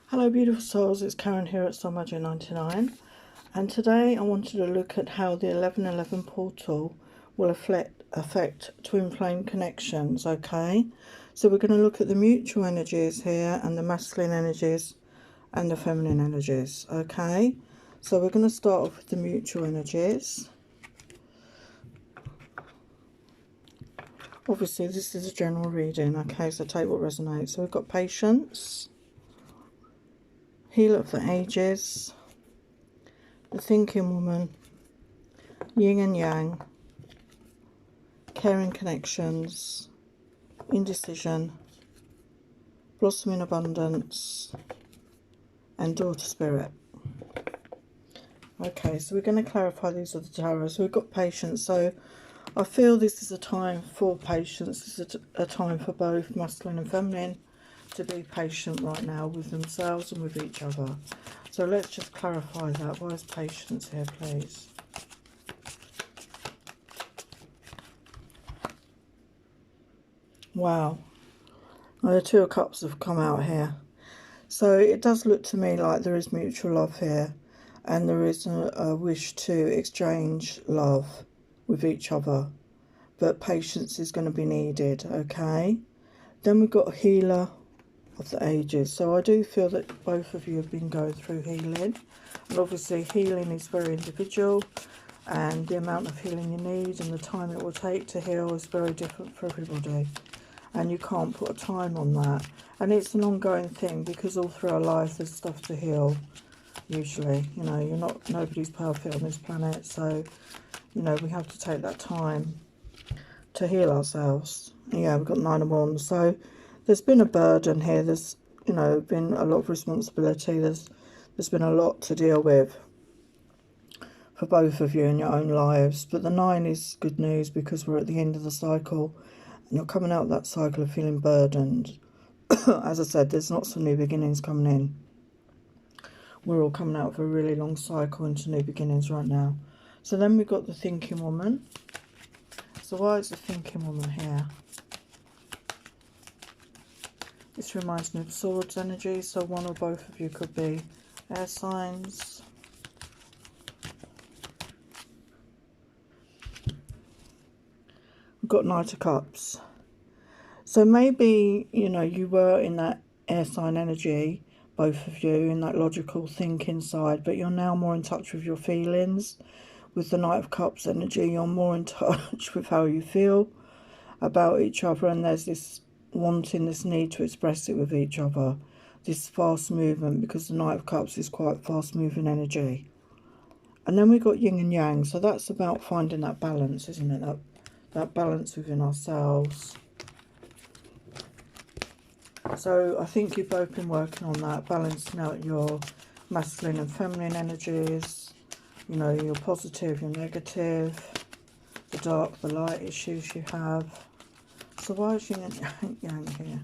Hello beautiful souls, it's Karen here at Soul Magic 99, and today I wanted to look at how the 1111 portal will affect twin flame connections. Okay, so we're going to look at the mutual energies here and the masculine energies and the feminine energies. Okay, so we're going to start off with the mutual energies. Obviously this is a general reading, okay, so take what resonates. So we've got patience, healer of the ages, the thinking woman, yin and yang, caring connections, indecision, blossoming abundance, and daughter spirit. Okay, so we're going to clarify these with the tarot. So we've got patience. So I feel this is a time for patience. This is a time for both masculine and feminine to be patient right now with themselves and with each other. So let's just clarify that. Why is patience here, please? Wow. Well, the Two of Cups have come out here. So it does look to me like there is mutual love here. And there is a wish to exchange love with each other. But patience is going to be needed, okay? Then we've got healer of the ages. So I do feel that both of you have been going through healing. And obviously healing is very individual. And the amount of healing you need and the time it will take to heal is very different for everybody. And you can't put a time on that. And it's an ongoing thing because all through our life there's stuff to heal. Usually, you know, nobody's perfect on this planet, so you know we have to take that time to heal ourselves. Yeah, we've got 9 of Wands, so there's been a burden here. There's, you know, been a lot of responsibility. There's been a lot to deal with for both of you in your own lives. But the 9 is good news because we're at the end of the cycle, and you're coming out of that cycle of feeling burdened. As I said, there's lots of new beginnings coming in. We're all coming out of a really long cycle into new beginnings right now. So then we've got the thinking woman. So why is the thinking woman here? This reminds me of swords energy. So one or both of you could be air signs. We've got Knight of Cups. So maybe, you know, you were in that air sign energy, both of you, in that logical thinking side, but you're now more in touch with your feelings. With the Knight of Cups energy, you're more in touch with how you feel about each other, and there's this wanting, this need to express it with each other, this fast movement, because the Knight of Cups is quite fast moving energy. And then we've got yin and yang, so that's about finding that balance, isn't it? That balance within ourselves. So I think you've both been working on that, balancing out your masculine and feminine energies, you know, your positive, your negative, the dark, the light issues you have. So why is yin and yang here?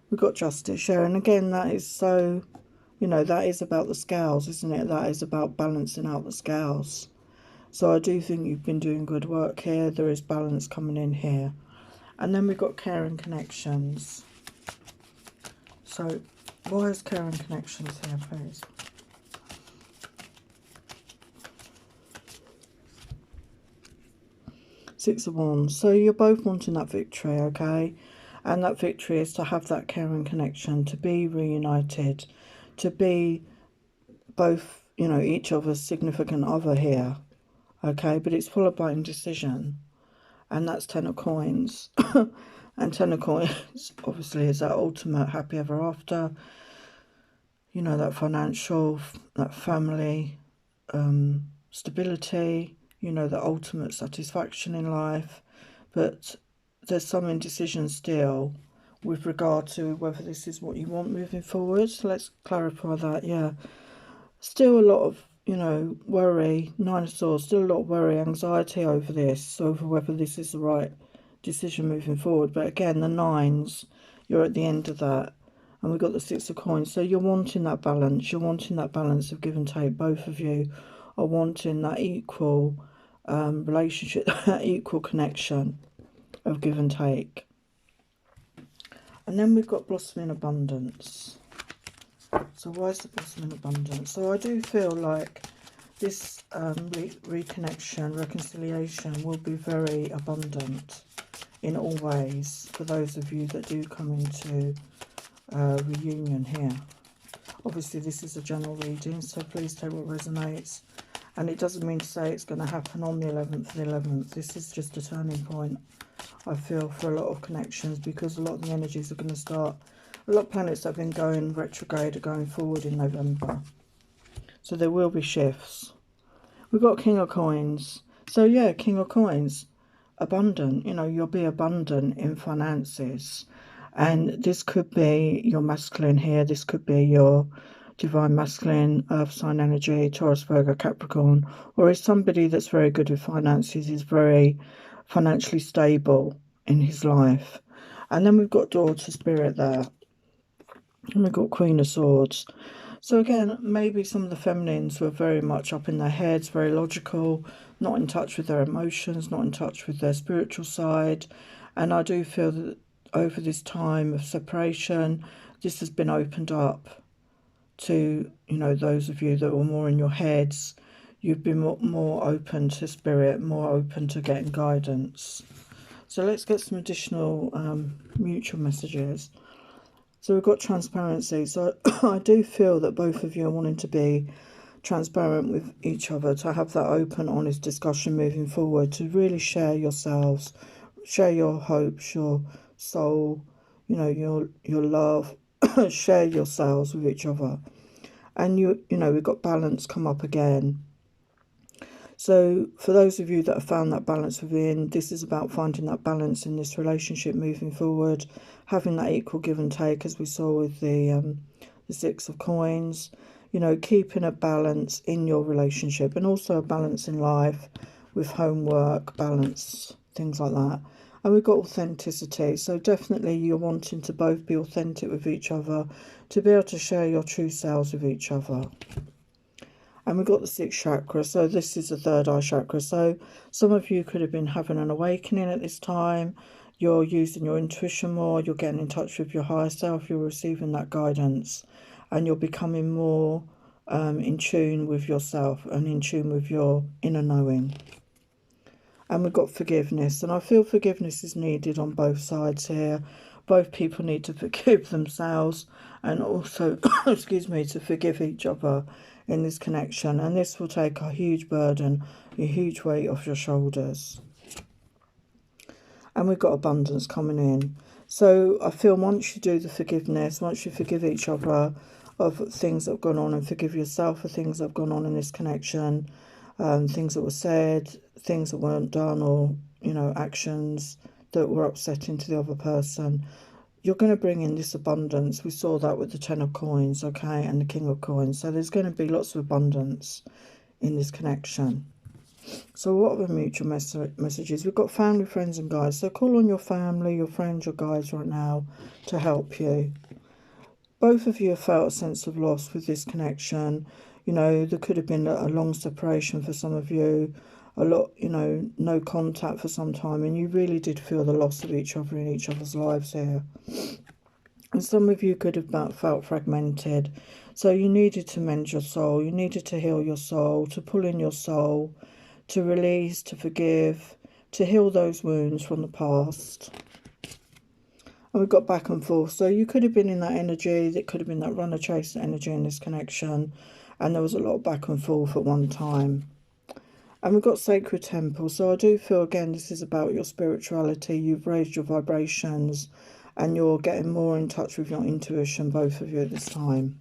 We've got justice here, and again, that is so, you know, that is about the scales, isn't it? That is about balancing out the scales. So I do think you've been doing good work here. There is balance coming in here. And then we've got caring connections. So why is caring connections here, please? Six of Wands. So you're both wanting that victory, okay? And that victory is to have that caring connection, to be reunited, to be both, you know, each other's significant other here, okay? But it's followed by indecision. And that's 10 of Coins. And 10 of Coins, obviously, is that ultimate happy ever after. You know, that financial, that family, stability, you know, the ultimate satisfaction in life. But there's some indecision still with regard to whether this is what you want moving forward. So let's clarify that, yeah. Still a lot of, you know, worry, 9 of Swords, still a lot of worry, anxiety over this, over whether this is the right decision moving forward. But again, the 9s, you're at the end of that. And we've got the 6 of Coins. So you're wanting that balance. You're wanting that balance of give and take. Both of you are wanting that equal relationship, that equal connection of give and take. And then we've got blossoming abundance. So why is the blossom in abundance? So I do feel like this reconnection, reconciliation will be very abundant in all ways for those of you that do come into reunion here. Obviously this is a general reading, so please take what resonates. And it doesn't mean to say it's going to happen on the 11th for the 11th. This is just a turning point, I feel, for a lot of connections, because a lot of the energies are going to start. A lot of planets that have been going retrograde are going forward in November. So there will be shifts. We've got King of Coins. So yeah, King of Coins. Abundant. You know, you'll be abundant in finances. And this could be your masculine here. This could be your divine masculine, earth sign energy, Taurus, Virgo, Capricorn. Or is somebody that's very good with finances, is very financially stable in his life. And then we've got Daughter Spirit there. And we've got Queen of Swords. So again, maybe some of the feminines were very much up in their heads, very logical, not in touch with their emotions, not in touch with their spiritual side. And I do feel that over this time of separation, this has been opened up to, you know, those of you that were more in your heads. You've been more open to spirit, more open to getting guidance. So let's get some additional mutual messages. So we've got transparency. So I do feel that both of you are wanting to be transparent with each other, to have that open, honest discussion moving forward, to really share yourselves, share your hopes, your soul, you know, your love, share yourselves with each other. And you know, we've got balance come up again. So for those of you that have found that balance within, this is about finding that balance in this relationship moving forward, having that equal give and take, as we saw with the Six of Coins. You know, keeping a balance in your relationship, and also a balance in life with homework, balance, things like that. And we've got authenticity. So definitely you're wanting to both be authentic with each other, to be able to share your true selves with each other. And we've got the sixth chakra. So this is the third eye chakra. So some of you could have been having an awakening at this time. You're using your intuition more. You're getting in touch with your higher self. You're receiving that guidance. And you're becoming more in tune with yourself and in tune with your inner knowing. And we've got forgiveness. And I feel forgiveness is needed on both sides here. Both people need to forgive themselves and also, excuse me, to forgive each other in this connection. And this will take a huge burden, a huge weight off your shoulders. And we've got abundance coming in. So I feel once you do the forgiveness, once you forgive each other of things that have gone on, and forgive yourself for things that have gone on in this connection, things that were said, things that weren't done, or, you know, actions that were upsetting to the other person, you're going to bring in this abundance. We saw that with the Ten of Coins, okay, and the King of Coins. So there's going to be lots of abundance in this connection. So what are the mutual messages? We've got family, friends and guides. So call on your family, your friends, your guides right now to help you. Both of you have felt a sense of loss with this connection. You know, there could have been a long separation for some of you. A lot, you know, no contact for some time. And you really did feel the loss of each other in each other's lives here. And some of you could have felt fragmented. So you needed to mend your soul. You needed to heal your soul, to pull in your soul, to release, to forgive, to heal those wounds from the past. And we've got back and forth. So you could have been in that energy. That could have been that runner chaser energy in this connection. And there was a lot of back and forth at one time. And we've got sacred temple. So I do feel, again, this is about your spirituality. You've raised your vibrations and you're getting more in touch with your intuition, both of you at this time.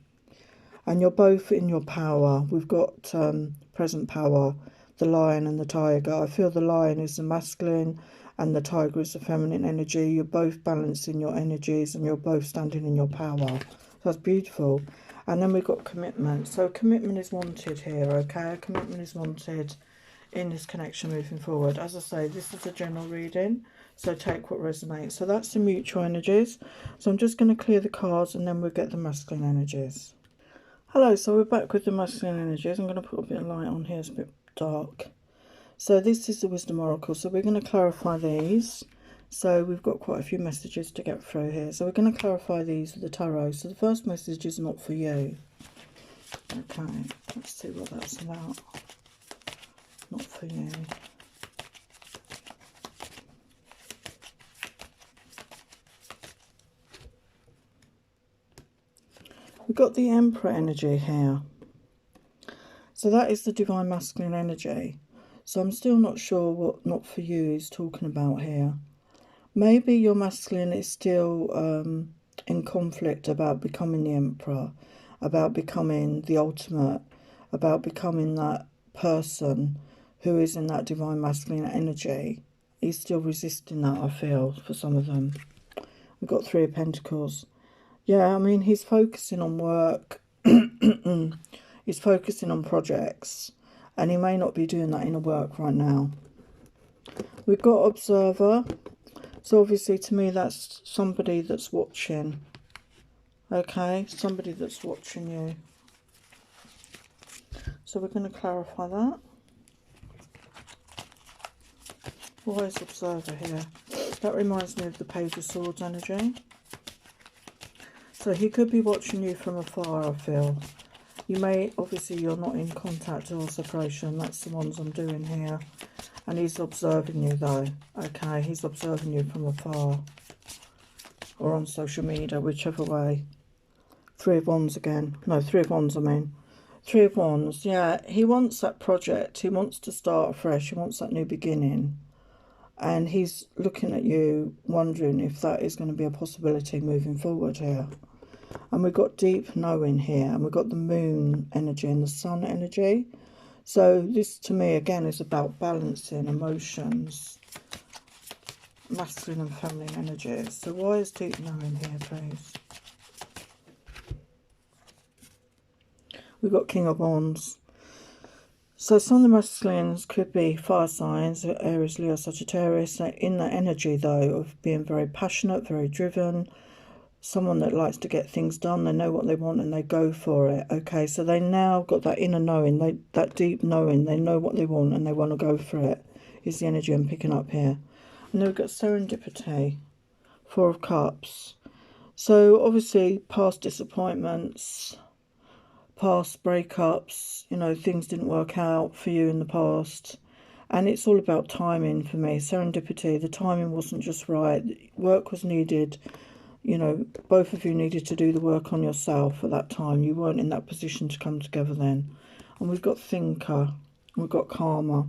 And you're both in your power. We've got present power, the lion and the tiger. I feel the lion is the masculine and the tiger is the feminine energy. You're both balancing your energies and you're both standing in your power. That's beautiful. And then we've got commitment. So commitment is wanted here, okay? Commitment is wanted in this connection moving forward. As I say, this is a general reading, so take what resonates. So that's the mutual energies. So I'm just going to clear the cards and then we'll get the masculine energies. Hello, so we're back with the masculine energies. I'm going to put a bit of light on here, it's a bit dark. So this is the wisdom oracle, so we're going to clarify these. So we've got quite a few messages to get through here. So we're going to clarify these with the tarot. So the first message is not for you. Okay, let's see what that's about. Not for you. We've got the Emperor energy here. So that is the Divine Masculine energy. So I'm still not sure what not for you is talking about here. Maybe your masculine is still in conflict about becoming the Emperor, about becoming the ultimate, about becoming that person who is in that Divine Masculine energy. He's still resisting that, I feel, for some of them. We've got 3 of Pentacles. Yeah, I mean, he's focusing on work. He's focusing on projects. And he may not be doing that inner work right now. We've got Observer. So obviously to me that's somebody that's watching. Okay, somebody that's watching you. So we're going to clarify that. Why is Observer here? That reminds me of the Page of Swords energy. So he could be watching you from afar, I feel. You may, obviously you're not in contact or separation. That's the ones I'm doing here. And he's observing you though. Okay, he's observing you from afar. Or on social media, whichever way. 3 of Wands again. No, 3 of Wands I mean. 3 of Wands, yeah. He wants that project. He wants to start afresh. He wants that new beginning. And he's looking at you, wondering if that is going to be a possibility moving forward here. And we've got deep knowing here. And we've got the moon energy and the sun energy. So this to me again is about balancing emotions, masculine and feminine energies. So why is deep knowing here, please? We've got King of Wands. So some of the masculines could be fire signs, Aries, Leo, Sagittarius. In that energy though of being very passionate, very driven, someone that likes to get things done. They know what they want and they go for it. Okay, so they now got that inner knowing, that deep knowing. They know what they want and they want to go for it. Is the energy I'm picking up here. And then we've got serendipity, 4 of Cups. So obviously past disappointments, past breakups, you know, things didn't work out for you in the past. And it's all about timing for me. Serendipity, the timing wasn't just right. Work was needed. You know, both of you needed to do the work on yourself at that time. You weren't in that position to come together then. And we've got Thinker. We've got Karma.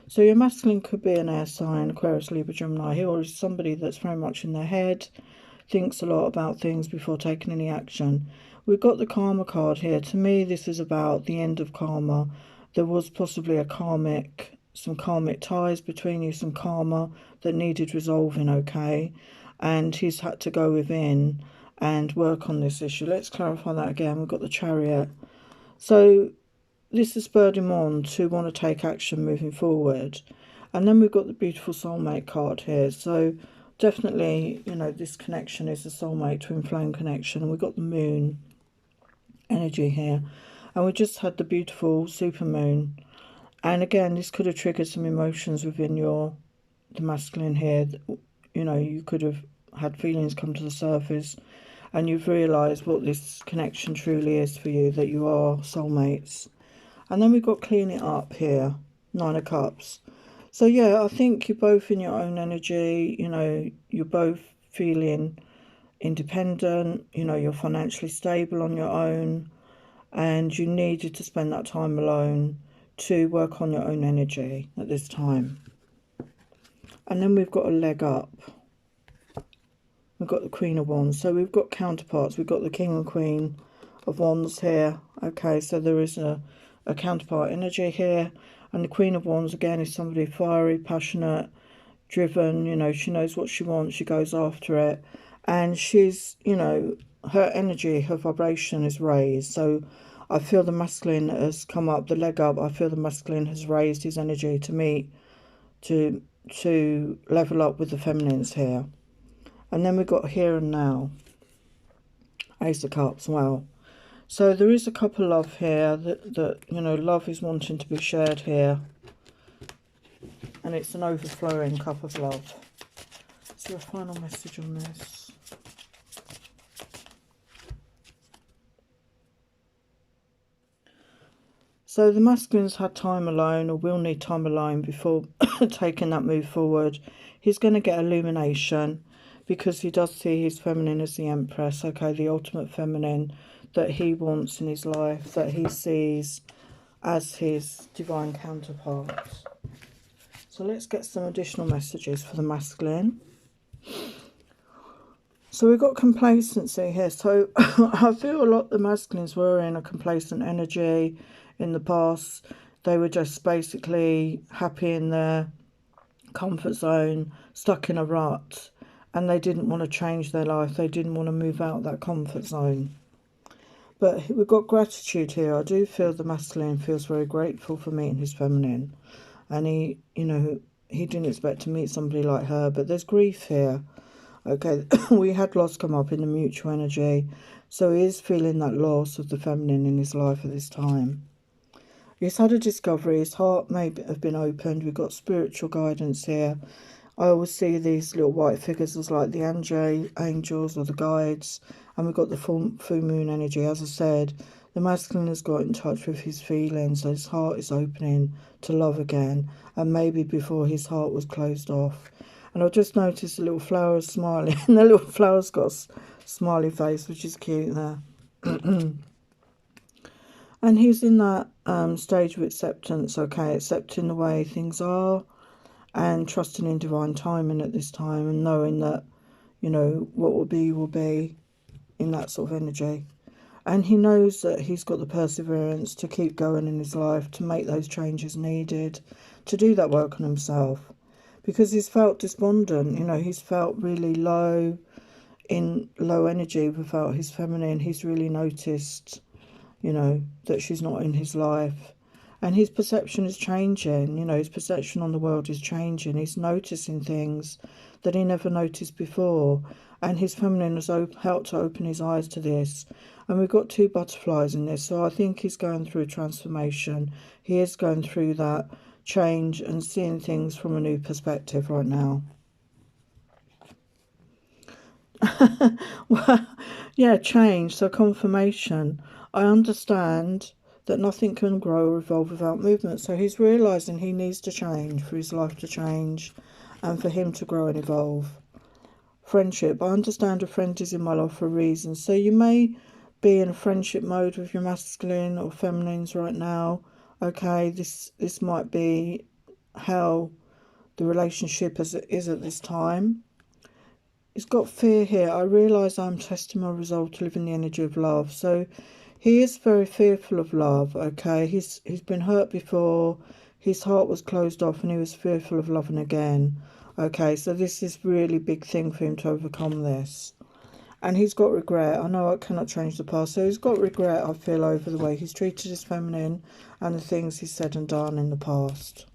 So your masculine could be an air sign, Aquarius, Libra, Gemini. Or is somebody that's very much in their head, thinks a lot about things before taking any action. We've got the Karma card here. To me, this is about the end of karma. There was possibly some karmic ties between you, some karma that needed resolving, okay? And he's had to go within and work on this issue. Let's clarify that again. We've got the Chariot. So this has spurred him on to want to take action moving forward. And then we've got the beautiful soulmate card here. So definitely, you know, this connection is a soulmate, twin flame connection. And we've got the moon energy here. And we just had the beautiful supermoon. And again, this could have triggered some emotions within the masculine here. You know, you could have had feelings come to the surface and you've realised what this connection truly is for you, that you are soulmates. And then we've got Clean It Up here, 9 of Cups. So yeah, I think you're both in your own energy, you know, you're both feeling independent, you know, you're financially stable on your own and you needed to spend that time alone to work on your own energy at this time. And then we've got a leg up. We've got the Queen of Wands. So we've got counterparts. We've got the King and Queen of Wands here. Okay, so there is a counterpart energy here. And the Queen of Wands, again, is somebody fiery, passionate, driven. You know, she knows what she wants. She goes after it. And she's, you know, her energy, her vibration is raised. So I feel the masculine has come up, the leg up. I feel the masculine has raised his energy to meet, to level up with the feminines here. And then we've got Here and Now, Ace of Cups. Well, so there is a couple of here that you know, love is wanting to be shared here, and it's an overflowing cup of love. there a final message on this? So the masculine's had time alone, or will need time alone before taking that move forward. He's going to get illumination because he does see his feminine as the Empress, okay, the ultimate feminine that he wants in his life, that he sees as his divine counterpart. So let's get some additional messages for the masculine. So we've got complacency here. So I feel a lot of the masculines were in a complacent energy in the past. They were just basically happy in their comfort zone, stuck in a rut, and they didn't want to change their life. They didn't want to move out of that comfort zone. But we've got gratitude here. I do feel the masculine feels very grateful for meeting his feminine. And he, you know, he didn't expect to meet somebody like her. But there's grief here. Okay, we had loss come up in the mutual energy. So he is feeling that loss of the feminine in his life at this time. He's had a discovery. His heart may have been opened. We've got spiritual guidance here. I always see these little white figures as like the angels or the guides. And we've got the full moon energy. As I said, the masculine has got in touch with his feelings. So his heart is opening to love again. And maybe before his heart was closed off. And I've just noticed the little flower is smiling. The little flower's got a smiley face, which is cute there. And he's in that stage of acceptance, okay, accepting the way things are and trusting in divine timing at this time and knowing that, you know, what will be in that sort of energy. And he knows that he's got the perseverance to keep going in his life, to make those changes needed, to do that work on himself. Because he's felt despondent, you know, he's felt really low energy without his feminine. He's really noticed, you know, that she's not in his life. And his perception is changing, you know, his perception on the world is changing. He's noticing things that he never noticed before. And his feminine has helped to open his eyes to this. And we've got two butterflies in this. So I think he's going through a transformation. He is going through that change and seeing things from a new perspective right now. Well, yeah, change, so confirmation. I understand that nothing can grow or evolve without movement. So he's realising he needs to change for his life to change and for him to grow and evolve. Friendship. I understand a friend is in my life for a reason. So you may be in a friendship mode with your masculine or feminines right now. Okay, this might be how the relationship is at this time. He's got fear here. I realise I'm testing my resolve to live in the energy of love. So he is very fearful of love, okay? He's been hurt before. His heart was closed off and he was fearful of loving again. Okay, so this is really big thing for him to overcome this. And he's got regret. I know I cannot change the past. So he's got regret, I feel, over the way he's treated his feminine and the things he's said and done in the past.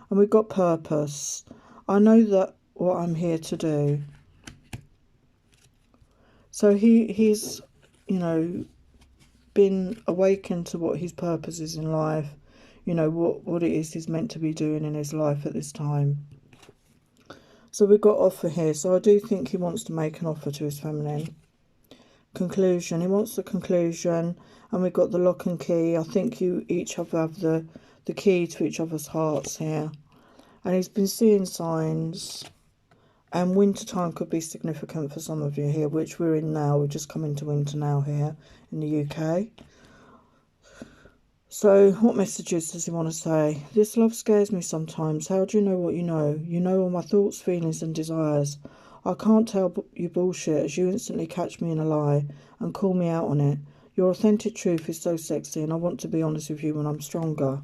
And we've got purpose. I know that what I'm here to do. So he's, you know, been awakened to what his purpose is in life. You know, what it is he's meant to be doing in his life at this time. So we've got offer here. So I do think he wants to make an offer to his feminine. Conclusion. He wants the conclusion. And we've got the lock and key. I think you each have the key to each other's hearts here. And he's been seeing signs. And winter time could be significant for some of you here, which we're in now. We're just coming to winter now here in the UK. So what messages does he want to say? This love scares me sometimes. How do you know what you know? You know all my thoughts, feelings and desires. I can't tell you bullshit as you instantly catch me in a lie and call me out on it. Your authentic truth is so sexy and I want to be honest with you when I'm stronger.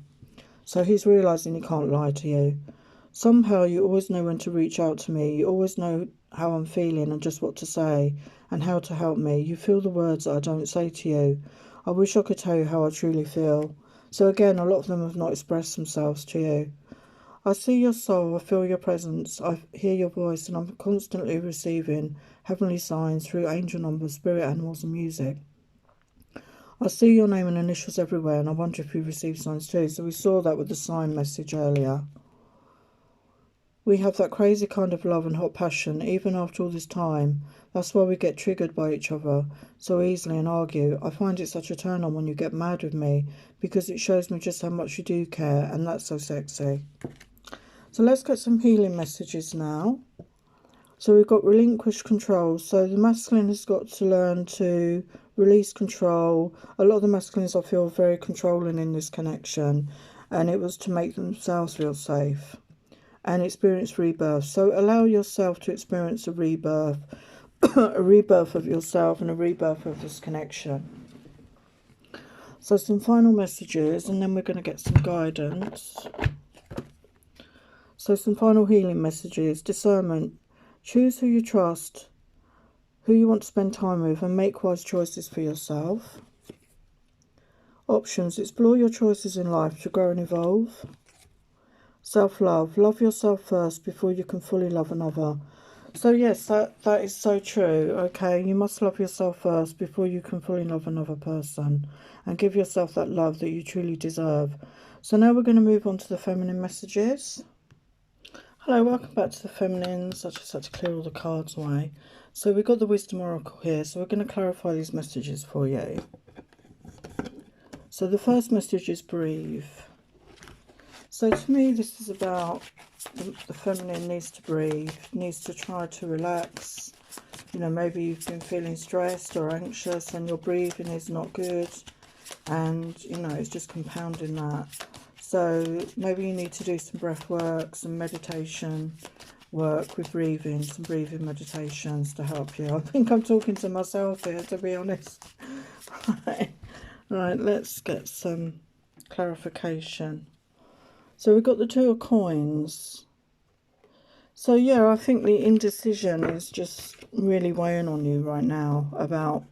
So he's realising he can't lie to you. Somehow you always know when to reach out to me. You always know how I'm feeling and just what to say and how to help me. You feel the words that I don't say to you. I wish I could tell you how I truly feel. So again, a lot of them have not expressed themselves to you. I see your soul, I feel your presence, I hear your voice, and I'm constantly receiving heavenly signs through angel numbers, spirit animals and music. I see your name and initials everywhere, and I wonder if you receive signs too. So we saw that with the sign message earlier. we have that crazy kind of love and hot passion, even after all this time. That's why we get triggered by each other so easily and argue. I find it such a turn on when you get mad with me, because it shows me just how much you do care, and that's so sexy. So let's get some healing messages now. So we've got relinquish control. So the masculine has got to learn to release control. A lot of the masculines, I feel, very controlling in this connection, and it was to make themselves feel safe and experience rebirth. So allow yourself to experience a rebirth, a rebirth of yourself and a rebirth of this connection. So some final messages, and then we're going to get some guidance. So some final healing messages. Discernment. Choose who you trust, who you want to spend time with, and make wise choices for yourself. Options. Explore your choices in life to grow and evolve. Self-love. Love yourself first before you can fully love another. So yes, that is so true. Okay, you must love yourself first before you can fully love another person, and give yourself that love that you truly deserve. So now we're going to move on to the feminine messages. Hello, welcome back to the feminines. I just had to clear all the cards away. So we've got the Wisdom Oracle here, so we're going to clarify these messages for you. So the first message is breathe. So to me, this is about the feminine needs to breathe, needs to try to relax. You know, maybe you've been feeling stressed or anxious and your breathing is not good, and you know, it's just compounding that. So maybe you need to do some breath work, some meditation work with breathing, some breathing meditations to help you. I think I'm talking to myself here, to be honest. Right, let's get some clarification. So we've got the Two of Coins. So yeah, I think the indecision is just really weighing on you right now about,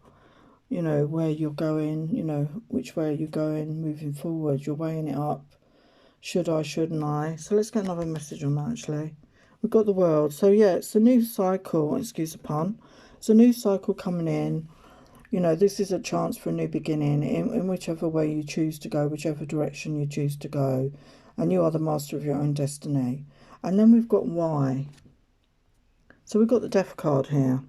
you know, where you're going, you know, which way are you going moving forward. You're weighing it up. Should I, shouldn't I? So let's get another message on that, actually. We've got the World. So yeah, it's a new cycle, excuse the pun. It's a new cycle coming in. You know, this is a chance for a new beginning in whichever way you choose to go, whichever direction you choose to go. And you are the master of your own destiny. And then we've got Why. So we've got the Death card here.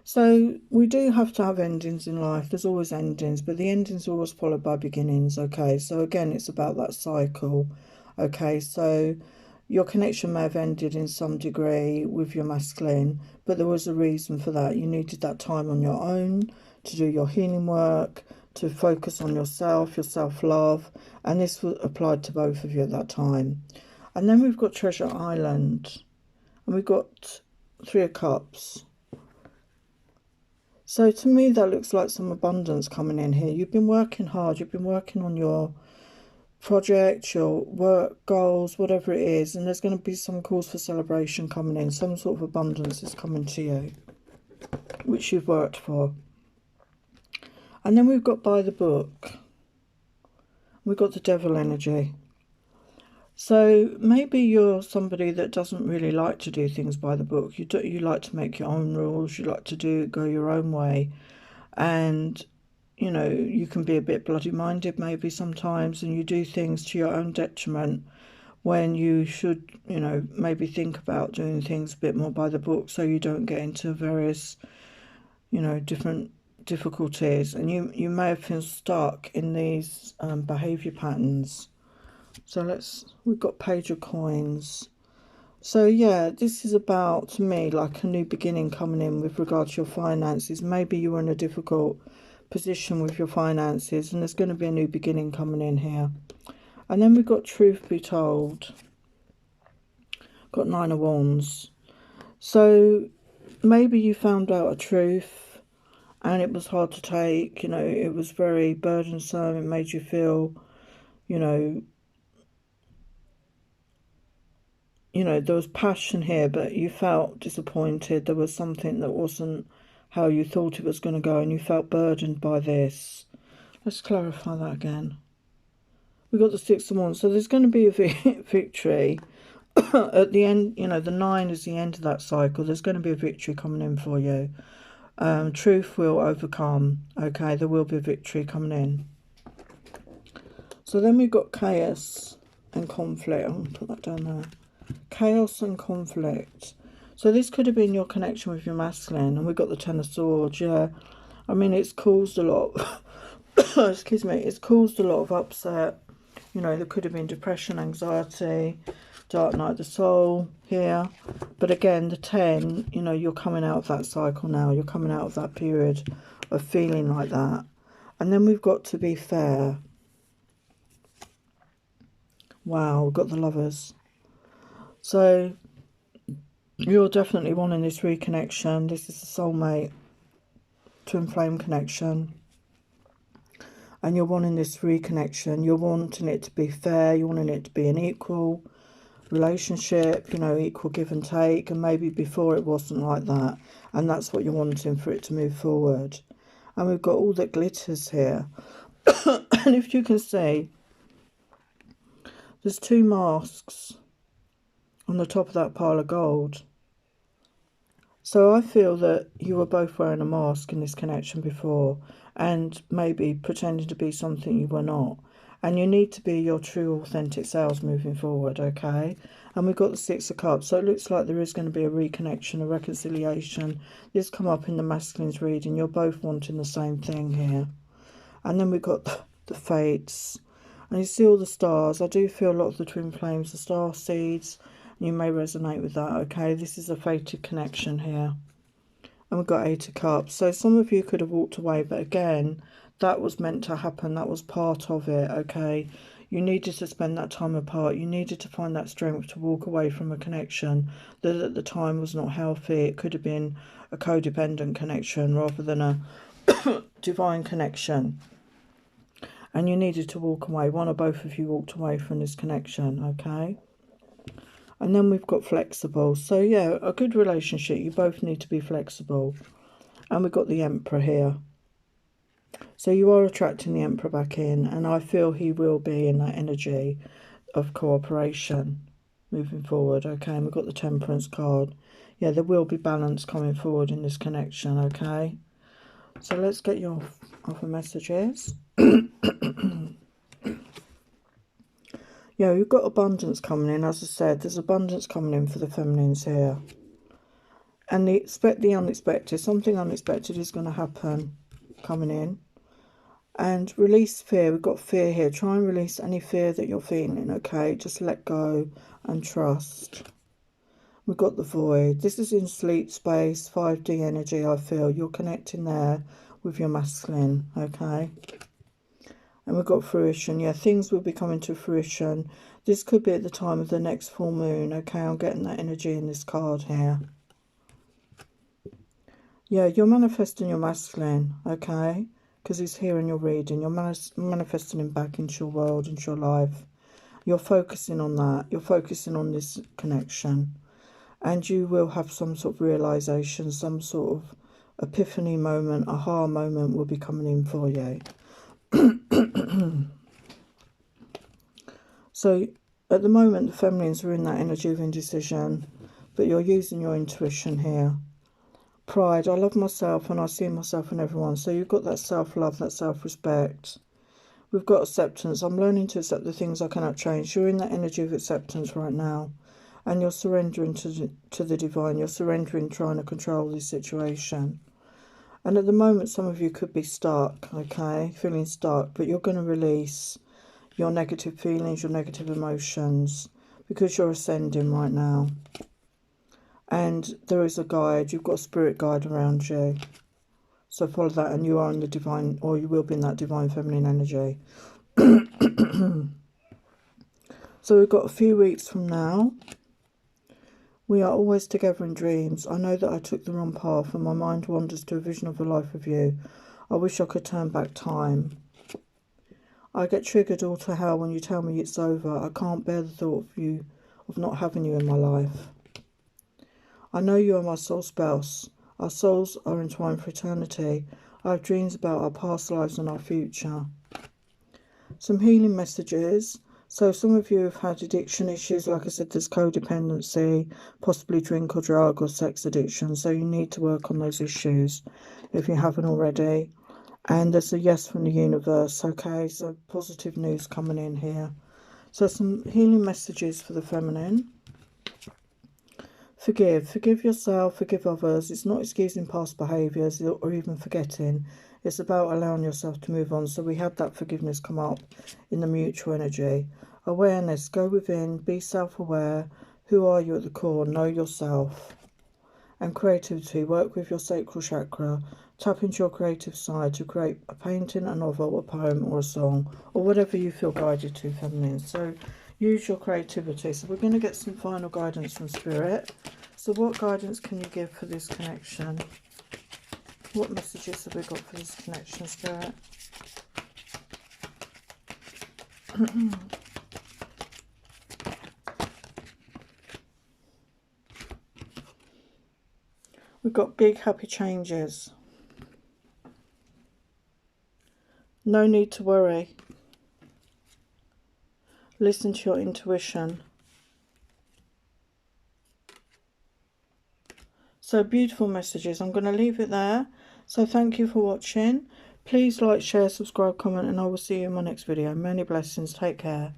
So we do have to have endings in life. There's always endings, but the endings are always followed by beginnings. Okay, so again, it's about that cycle. Okay, so your connection may have ended in some degree with your masculine, but there was a reason for that. You needed that time on your own to do your healing work, to focus on yourself, your self-love, and this was applied to both of you at that time. And then we've got Treasure Island, and we've got Three of Cups. So to me, that looks like some abundance coming in here. You've been working hard. You've been working on your project, your work goals, whatever it is. And there's going to be some cause for celebration coming in. Some sort of abundance is coming to you, which you've worked for. And then we've got By the Book. We've got the Devil energy. So maybe you're somebody that doesn't really like to do things by the book. You like to make your own rules. You like to go your own way. And, you know, you can be a bit bloody-minded maybe sometimes, and you do things to your own detriment when you should, you know, maybe think about doing things a bit more by the book so you don't get into various, you know, different difficulties. And you may have been stuck in these behaviour patterns. So we've got Page of Coins. So yeah, this is about, to me, like a new beginning coming in with regard to your finances. Maybe you were in a difficult position with your finances, and there's going to be a new beginning coming in here. And then we've got Truth Be Told. Got Nine of Wands. So maybe you found out a truth and it was hard to take, you know, it was very burdensome. It made you feel, you know, there was passion here, but you felt disappointed. There was something that wasn't how you thought it was going to go, and you felt burdened by this. Let's clarify that again. We've got the Six of Wands. So there's going to be a victory. At the end, you know, the 9 is the end of that cycle. There's going to be a victory coming in for you. Truth will overcome. Okay, there will be a victory coming in. So then we've got chaos and conflict. I'm going to put that down there. chaos and conflict. So this could have been your connection with your masculine, and we've got the Ten of Swords. Yeah, I mean, it's caused a lot excuse me, it's caused a lot of upset. You know, there could have been depression, anxiety, dark night of the soul here. But again, the 10, you know, you're coming out of that cycle now. You're coming out of that period of feeling like that. And then we've got to be fair. Wow, we've got the Lovers. So you're definitely wanting this reconnection. This is the soulmate, twin flame connection. And you're wanting this reconnection. You're wanting it to be fair. You're wanting it to be an equal relationship, you know, equal give and take. And maybe before it wasn't like that. And that's what you're wanting, for it to move forward. And we've got all that glitters here. And if you can see, there's 2 masks on the top of that pile of gold. So I feel that you were both wearing a mask in this connection before, and maybe pretending to be something you were not. And you need to be your true authentic selves moving forward, okay? And we've got the 6 of Cups. So it looks like there is going to be a reconnection, a reconciliation. This come up in the masculine's reading. You're both wanting the same thing here. And then we've got the Fates. And you see all the stars. I do feel a lot of the twin flames, the star seeds. You may resonate with that, okay? This is a fated connection here. And we've got 8 of Cups. So some of you could have walked away, but again, that was meant to happen. That was part of it, okay? You needed to spend that time apart. You needed to find that strength to walk away from a connection that at the time was not healthy. It could have been a codependent connection rather than a divine connection. And you needed to walk away. One or both of you walked away from this connection, okay? And then we've got flexible. So, yeah, a good relationship. You both need to be flexible. And we've got the Emperor here. So you are attracting the Emperor back in. And I feel he will be in that energy of cooperation moving forward, okay? And we've got the Temperance card. Yeah, there will be balance coming forward in this connection, okay? So let's get your other messages. Yeah, you've got abundance coming in. As I said, there's abundance coming in for the feminines here. And expect the unexpected. Something unexpected is going to happen coming in. And release fear. We've got fear here. Try and release any fear that you're feeling, okay? Just let go and trust. We've got the Void. This is in sleep space, 5D energy, I feel. You're connecting there with your masculine, okay? And we've got fruition. Yeah, things will be coming to fruition. This could be at the time of the next full moon. Okay, I'm getting that energy in this card here. Yeah, you're manifesting your masculine, okay? Because he's here in your reading. You're manifesting him back into your world, into your life. You're focusing on that. You're focusing on this connection. And you will have some sort of realisation, some sort of epiphany moment, aha moment will be coming in for you. So at the moment, the feminines are in that energy of indecision, but you're using your intuition here. Pride, I love myself and I see myself in everyone. So you've got that self-love, that self-respect. We've got acceptance. I'm learning to accept the things I cannot change. You're in that energy of acceptance right now. And you're surrendering to the divine. You're surrendering, trying to control this situation. And at the moment, some of you could be stuck, okay? Feeling stuck. But you're going to release your negative feelings, your negative emotions. Because you're ascending right now. And there is a guide. You've got a spirit guide around you. So follow that. And you are in the divine, or you will be in that divine feminine energy. So we've got a few weeks from now. We are always together in dreams. I know that I took the wrong path and my mind wanders to a vision of a life with you. I wish I could turn back time. I get triggered all to hell when you tell me it's over. I can't bear the thought of not having you in my life. I know you are my soul spouse. Our souls are entwined for eternity. I have dreams about our past lives and our future. Some healing messages. So some of you have had addiction issues. Like I said, there's codependency, possibly drink or drug or sex addiction. So you need to work on those issues if you haven't already. And there's a yes from the universe. Okay, so positive news coming in here. So some healing messages for the feminine. Forgive yourself, forgive others. It's not excusing past behaviours or even forgetting. It's about allowing yourself to move on. So we had that forgiveness come up in the mutual energy. Awareness, go within, be self-aware. Who are you at the core? Know yourself. And creativity, work with your sacral chakra. Tap into your creative side to create a painting, a novel, a poem or a song, or whatever you feel guided to, feminine. So use your creativity. So we're going to get some final guidance from Spirit. So what guidance can you give for this connection? What messages have we got for this connection, Spirit? We've got big happy changes. No need to worry. Listen to your intuition. So beautiful messages. I'm going to leave it there. So thank you for watching. Please like, share, subscribe, comment, and I will see you in my next video. Many blessings. Take care.